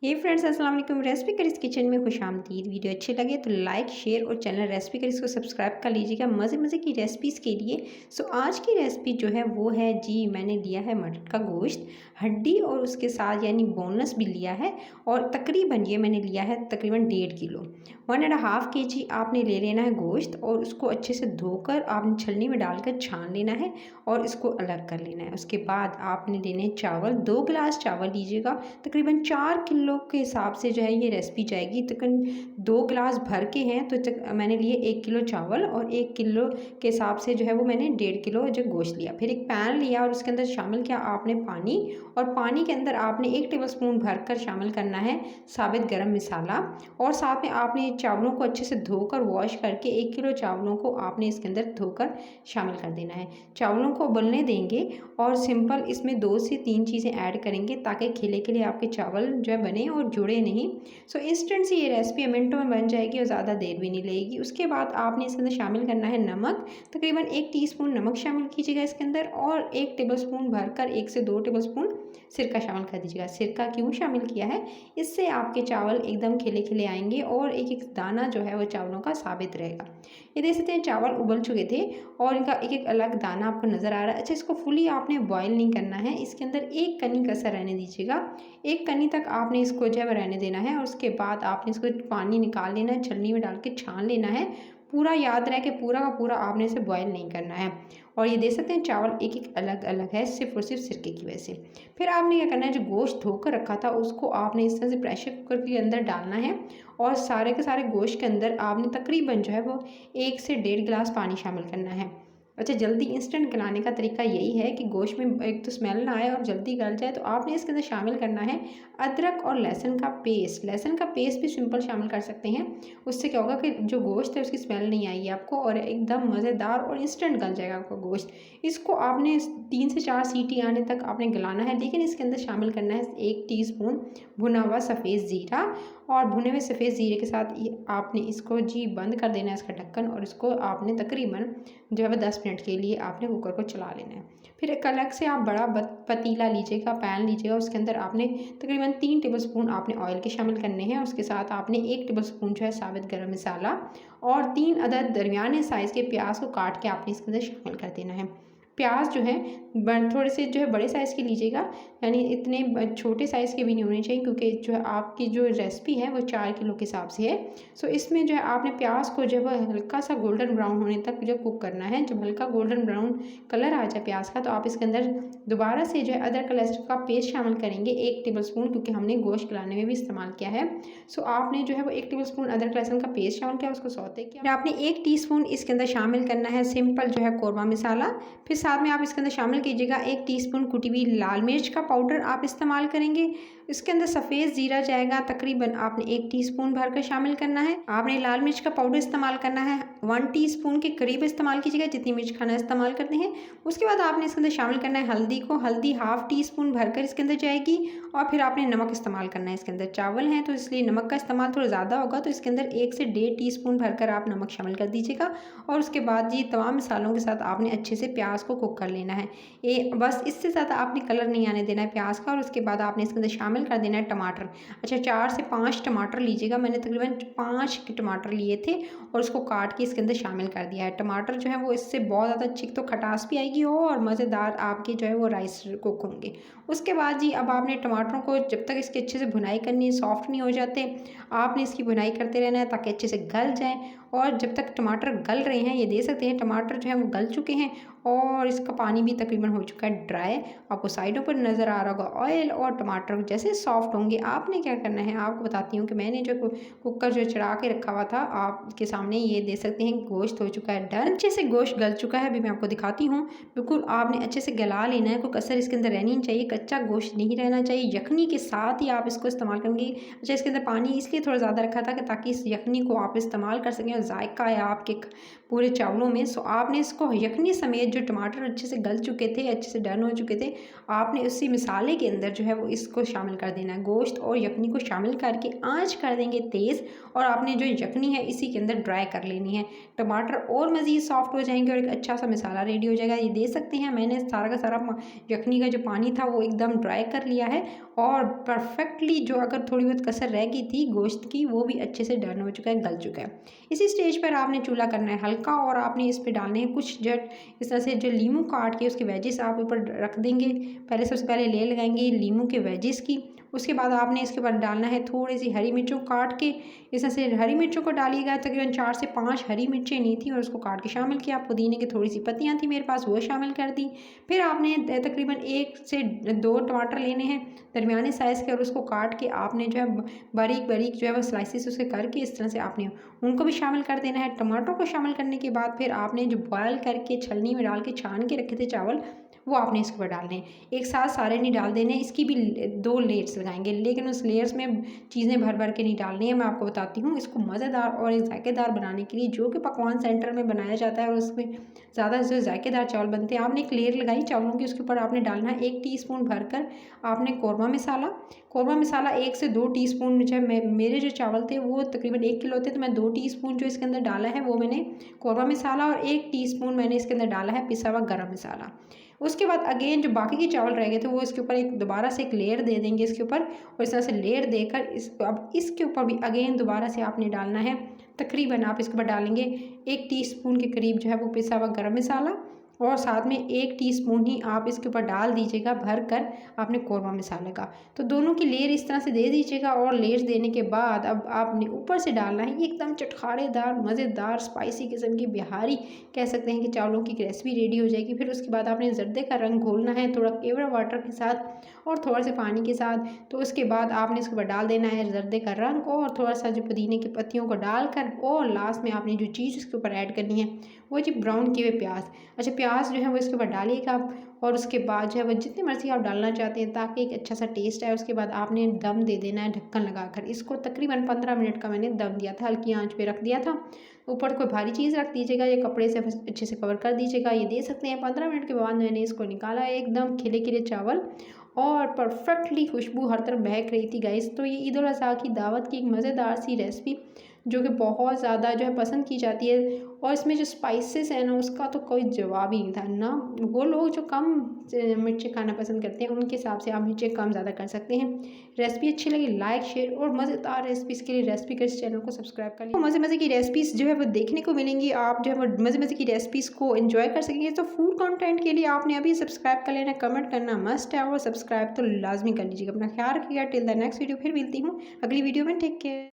हे friends, अस्सलाम वालेकुम। Recipe करिस किचन में खुशामदीद। वीडियो अच्छी लगे तो लाइक शेयर और चैनल रेसिपी करिस को सब्सक्राइब कर लीजिएगा मज़े मज़े की रेसिपीज़ के लिए। सो आज की रेसिपी जो है वो है जी, मैंने लिया है मटन का गोश्त, हड्डी और उसके साथ यानी बोनलेस भी लिया है। और तकरीबन ये मैंने लिया है तकरीबन 1.5 किलो, 1.5 kg आपने ले लेना है गोश्त। और उसको अच्छे से धोकर आपने छलनी में डालकर छान लेना है और इसको अलग कर लेना है। उसके बाद आपने लेने चावल, 2 गिलास चावल लीजिएगा। तकरीबन 4 किलो के हिसाब से जो है ये रेसिपी जाएगी। तकरीबन 2 गिलास भर के हैं तो मैंने लिए 1 किलो चावल, और 1 किलो के हिसाब से जो है वो मैंने 1.5 किलो जो गोश्त लिया। फिर एक पैन लिया और उसके अंदर शामिल किया आपने पानी, और पानी के अंदर आपने 1 टेबलस्पून भरकर शामिल करना है साबित गरम मसाला। और साथ में आपने चावलों को अच्छे से धोकर वॉश करके 1 किलो चावलों को आपने इसके अंदर धोकर शामिल कर देना है। चावलों को उबलने देंगे और सिंपल इसमें 2 से 3 चीज़ें ऐड करेंगे ताकि खिले खिले आपके चावल जो है बने और जुड़े नहीं। सो इंस्टेंट से ये रेसिपी मिनटों में बन जाएगी और ज़्यादा देर भी नहीं लगेगी। उसके बाद आपने इसके अंदर शामिल करना है नमक। तकरीबन 1 टीस्पून नमक शामिल कीजिएगा इसके अंदर, और 1 टेबलस्पून भरकर 1 से 2 टेबलस्पून सिरका शामिल कर दीजिएगा। सिरका क्यों शामिल किया है? इससे आपके चावल एकदम खिले खिले आएंगे और एक एक दाना जो है वो चावलों का साबित रहेगा। ये देख सकते हैं चावल उबल चुके थे और इनका एक एक अलग दाना आपको नज़र आ रहा है। अच्छा, इसको फुली आपने बॉयल नहीं करना है, इसके अंदर एक कनी कसर रहने दीजिएगा। एक कनी तक आपने इसको जो है रहने देना है, और उसके बाद आपने इसको पानी निकाल लेना है, छलनी में डाल के छान लेना है। पूरा याद रहे कि पूरा का पूरा आपने इसे बॉयल नहीं करना है। और ये देख सकते हैं चावल एक एक अलग अलग है, सिर्फ और सिर्फ सिरके की वजह से। फिर आपने क्या करना है, जो गोश्त धोकर रखा था उसको आपने इस तरह से प्रेशर कुकर के अंदर डालना है, और सारे के सारे गोश्त के अंदर आपने तकरीबन जो है वो 1 से 1.5 गिलास पानी शामिल करना है। अच्छा, जल्दी इंस्टेंट गलाने का तरीका यही है कि गोश्त में एक तो स्मेल ना आए और जल्दी गल जाए, तो आपने इसके अंदर शामिल करना है अदरक और लहसुन का पेस्ट। लहसुन का पेस्ट भी सिंपल शामिल कर सकते हैं, उससे क्या होगा कि जो गोश्त है उसकी स्मेल नहीं आएगी आपको, और एकदम मज़ेदार और इंस्टेंट गल जाएगा आपका गोश्त। इसको आपने 3 से 4 सीटी आने तक आपने गलाना है। लेकिन इसके अंदर शामिल करना है 1 टीस्पून भुना हुआ सफ़ेद ज़ीरा, और भुने हुए सफ़ेद ज़ीरे के साथ ये आपने इसको जी बंद कर देना है इसका ढक्कन, और इसको आपने तकरीबन जो है 10 मिनट के लिए आपने कुकर को चला लेना है। फिर एक अलग से आप बड़ा पतीला लीजिएगा, पैन लीजिएगा, उसके अंदर आपने तकरीबन 3 टेबलस्पून आपने ऑयल के शामिल करने हैं। उसके साथ आपने 1 टेबलस्पून जो है साबित गरम मसाला और 3 अदद दरमियाने साइज़ के प्याज को काट के आपने इसके अंदर शामिल कर देना है। प्याज जो है थोड़े से जो है बड़े साइज़ के लीजिएगा, यानी इतने छोटे साइज़ के भी नहीं होने चाहिए, क्योंकि जो है आपकी जो रेसिपी है वो 4 किलो के हिसाब से है। सो इसमें जो है आपने प्याज को जो है हल्का सा गोल्डन ब्राउन होने तक जो कुक करना है। जब हल्का गोल्डन ब्राउन कलर आ जाए प्याज का, तो आप इसके अंदर दोबारा से जो है अदरक लहसुन का पेस्ट शामिल करेंगे 1 टेबलस्पून, क्योंकि हमने गोश्त गलाने में भी इस्तेमाल किया है। सो आपने जो है वो 1 टेबलस्पून अदरक लहसुन का पेस्ट शामिल किया, उसको सौते किया। फिर आपने 1 टीस्पून इसके अंदर शामिल करना है सिंपल जो है कौरमा मसाला। फिर साथ में आप इसके अंदर शामिल कीजिएगा 1 टीस्पून कुटी हुई लाल मिर्च का पाउडर आप इस्तेमाल करेंगे। इसके अंदर सफ़ेद ज़ीरा जाएगा, तकरीबन आपने 1 टीस्पून भरकर शामिल करना है। आपने लाल मिर्च का पाउडर इस्तेमाल करना है 1 टीस्पून के करीब इस्तेमाल कीजिएगा, जितनी मिर्च खाना इस्तेमाल करते हैं। उसके बाद आपने इसके अंदर शामिल करना है हल्दी को, हल्दी 1/2 टीस्पून भरकर इसके अंदर जाएगी। और फिर आपने नमक इस्तेमाल करना है। इसके अंदर चावल हैं तो इसलिए नमक का इस्तेमाल थोड़ा ज़्यादा होगा, तो इसके अंदर 1 से 1.5 टीस्पून भरकर आप नमक शामिल कर दीजिएगा। और उसके बाद जी तमाम मसालों के साथ आपने अच्छे से प्याज को कुक कर लेना है। ये बस, इससे ज़्यादा आपने कलर नहीं आने देना है प्याज का। और उसके बाद आपने इसके अंदर शामिल कर देना है टमाटर। अच्छा, 4 से 5 टमाटर लीजिएगा, मैंने तकरीबन 5 टमाटर लिए थे और उसको काट के इसके अंदर शामिल कर दिया है। टमाटर जो है वो इससे बहुत ज़्यादा अच्छी तो खटास भी आएगी और मज़ेदार आपके जो है वो राइस कुक होंगे। उसके बाद जी अब आपने टमाटरों को जब तक इसकी अच्छे से भुनाई करनी है, सॉफ्ट नहीं हो जाते, आपने इसकी भुनाई करते रहना है ताकि अच्छे से गल जाएँ। और जब तक टमाटर गल रहे हैं, ये दे सकते हैं टमाटर जो है वो गल चुके हैं और इसका पानी भी तकरीबन हो चुका है ड्राई। आपको साइडों पर नज़र आ रहा होगा ऑयल, और टमाटर जैसे सॉफ्ट होंगे आपने क्या करना है, आपको बताती हूँ कि मैंने जो कुकर जो चढ़ा के रखा हुआ था आपके सामने, ये दे सकते हैं गोश्त हो चुका है डन, अच्छे से गोश्त गल चुका है। अभी मैं आपको दिखाती हूँ, बिल्कुल आपने अच्छे से गला लेना है, कोई कसर इसके अंदर रहनी नहीं चाहिए, कच्चा गोश्त नहीं रहना चाहिए। यखनी के साथ ही आप इसको इस्तेमाल करेंगे। अच्छा, इसके अंदर पानी इसलिए थोड़ा ज़्यादा रखा था कि ताकि इस यखनी को आप इस्तेमाल कर सकें और जायका है आपके पूरे चावलों में। सो आपने इसको यखनी समेत जो टमाटर अच्छे से गल चुके थे, अच्छे से डन हो चुके थे, आपने उसी मसाले के अंदर जो है वो इसको शामिल कर देना है। गोश्त और यखनी को शामिल करके आंच कर देंगे तेज़, और आपने जो यखनी है इसी के अंदर ड्राई कर लेनी है। टमाटर और मज़ीद सॉफ्ट हो जाएंगे और एक अच्छा सा मसाला रेडी हो जाएगा। ये दे सकते हैं मैंने सारा का सारा यखनी का जो पानी था वो एकदम ड्राई कर लिया है, और परफेक्टली जो अगर थोड़ी बहुत कसर रह गई थी गोश्त की वो भी अच्छे से डन हो चुका है, गल चुका है। इसी स्टेज पर आपने चूल्हा करना है हल्का, और आपने इस पर डालने हैं कुछ जट इस तरह से जो लीमू काट के उसके वेजेस आप ऊपर रख देंगे। पहले सबसे पहले ले लगाएंगे लीमू के वेजेस की, उसके बाद आपने इसके ऊपर डालना है थोड़ी सी हरी मिर्चों काट के। इस तरह से हरी मिर्चों को डालिएगा, तकरीबन 4 से 5 हरी मिर्चें नहीं थी और उसको काट के शामिल किया। पुदीने की थोड़ी सी पत्तियां थी मेरे पास, वो शामिल कर दी। फिर आपने तकरीबन 1 से 2 टमाटर लेने हैं दरमियाने साइज़ के, और उसको काट के आपने जो है बारीक बारीक जो है वो स्लाइसिस उसके करके इस तरह से आपने उनको भी शामिल कर देना है। टमाटरों को शामिल करने के बाद फिर आपने जो बॉयल करके छलनी में डाल के छान के रखे थे चावल, वो आपने इसके ऊपर डालने हैं। एक साथ सारे नहीं डाल देने, इसकी भी 2 लेयर्स लगाएंगे, लेकिन उस लेयर्स में चीज़ें भर भर के नहीं डालनी है। मैं आपको बताती हूँ इसको मज़ेदार और एक जायकेदार बनाने के लिए, जो कि पकवान सेंटर में बनाया जाता है और उसमें ज़्यादा जो जायकेदार चावल बनते हैं। आपने एक लेयर लगाई चावलों की, उसके ऊपर आपने डालना है 1 टीस्पून भरकर आपने कौरमा मसाला। कौरमा मसाला 1 से 2 टीस्पून, जब मेरे जो चावल थे वो तकरीबन 1 किलो थे, तो मैं 2 टीस्पून जो इसके अंदर डाला है वो मैंने कौरमा मसाला, और 1 टीस्पून मैंने इसके अंदर डाला है पिसा हुआ गरम मसाला। उसके बाद अगेन जो बाकी के चावल रह गए थे वो इसके ऊपर एक दोबारा से एक लेयर दे देंगे इसके ऊपर, और इस तरह से लेयर देकर अब इसके ऊपर भी अगेन दोबारा से आपने डालना है, तकरीबन आप इसके ऊपर डालेंगे 1 टीस्पून के करीब जो है वो पिसा हुआ गरम मसाला, और साथ में 1 टीस्पून ही आप इसके ऊपर डाल दीजिएगा भर कर आपने कौरमा मसाले का। तो दोनों की लेयर इस तरह से दे दीजिएगा, और लेयर्स देने के बाद अब आपने ऊपर से डालना है एकदम चटखारेदार मज़ेदार स्पाइसी किस्म की बिहारी कह सकते हैं कि चावलों की रेसिपी रेडी हो जाएगी। फिर उसके बाद आपने ज़र्दे का रंग घोलना है थोड़ा केवड़ा वाटर के साथ और थोड़ा से पानी के साथ। तो उसके बाद आपने इसके ऊपर डाल देना है ज़र्दे का रंग, और थोड़ा सा जो पुदीने की पत्तियों को डालकर, और लास्ट में आपने जो चीज़ इसके ऊपर ऐड करनी है वो जी ब्राउन किए हुए प्याज। अच्छा, प्याज जो है वो इसके ऊपर डालिएगा, और उसके बाद जो है वो जितनी मर्ज़ी आप डालना चाहते हैं ताकि एक अच्छा सा टेस्ट आए। उसके बाद आपने दम दे देना है ढक्कन लगाकर। इसको तकरीबन 15 मिनट का मैंने दम दिया था, हल्की आंच पे रख दिया था। ऊपर कोई भारी चीज़ रख दीजिएगा या कपड़े से अच्छे से कवर कर दीजिएगा। ये दे सकते हैं 15 मिनट के बाद मैंने इसको निकाला, एकदम खिले खिले चावल और परफेक्टली खुशबू हर तरफ महक रही थी गाइस। तो ये ईद उल अज़हा की दावत की एक मज़ेदार सी रेसिपी जो कि बहुत ज़्यादा जो है पसंद की जाती है, और इसमें जो स्पाइसेस है ना उसका तो कोई जवाब ही नहीं था ना। वो लोग जो कम मिर्ची खाना पसंद करते हैं उनके हिसाब से आप मिर्ची कम ज़्यादा कर सकते हैं। रेसिपी अच्छी लगी लाइक शेयर और मज़ेदार रेसिपीज़ के लिए रेसिपी के चैनल को सब्सक्राइब कर लीजिए। मज़े मज़े की रेसिपीज़ जो है वो देखने को मिलेंगी, आप जो है वो मज़े मज़े की रेसिपीज़ को एंजॉय कर सकेंगे। तो फूड कंटेंट के लिए आपने अभी सब्सक्राइब कर लेना, कमेंट करना मस्ट है, और सब्सक्राइब तो लाजमी कर लीजिएगा। अपना ख्याल रखिएगा। टिल द नेक्स्ट वीडियो, फिर मिलती हूँ अगली वीडियो में। Take care.